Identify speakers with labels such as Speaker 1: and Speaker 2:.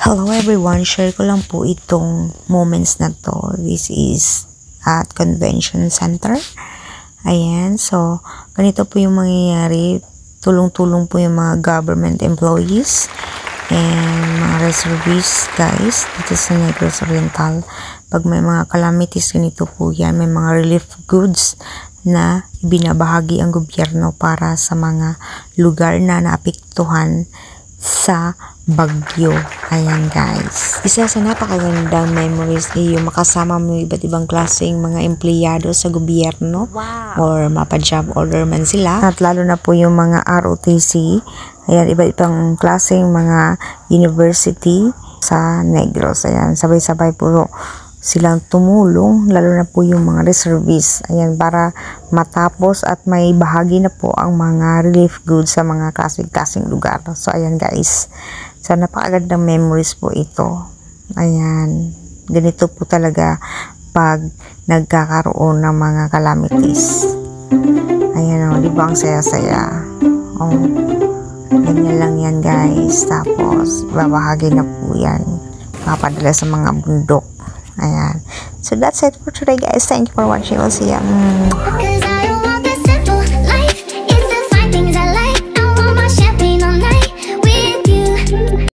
Speaker 1: Hello everyone, share ko lang po itong moments na to. This is at Convention Center. Ayan, so ganito po yung mangyayari. Tulong-tulong po yung mga government employees and mga reservists guys dito sa Negros Oriental. Pag may mga calamities, ganito po yan. May mga relief goods na ibinabahagi ang gobyerno para sa mga lugar na naapektuhan sa bagyo. Ayan guys. Isa sa napakagandang memories ay yung makasama mo yung iba't ibang klaseng mga empleyado sa gobyerno. Wow. Or mapa-job order man sila. At lalo na po yung mga ROTC. Ayan, iba't ibang klaseng mga university sa Negros. Ayan, sabay-sabay po silang tumulong, lalo na po yung mga reservists. Ayan, para matapos at may bahagi na po ang mga relief goods sa mga kasing-kasing lugar. So, ayan guys. So, napakagandang memories po ito. Ayan. Ganito po talaga pag nagkakaroon ng mga calamities. Ayan o, di ba ang saya-saya? O, ganyan lang yan guys. Tapos, babahagi na po yan. Papadala sa mga bundok. Ayan. So, that's it for today guys. Thank you for watching. We'll see you.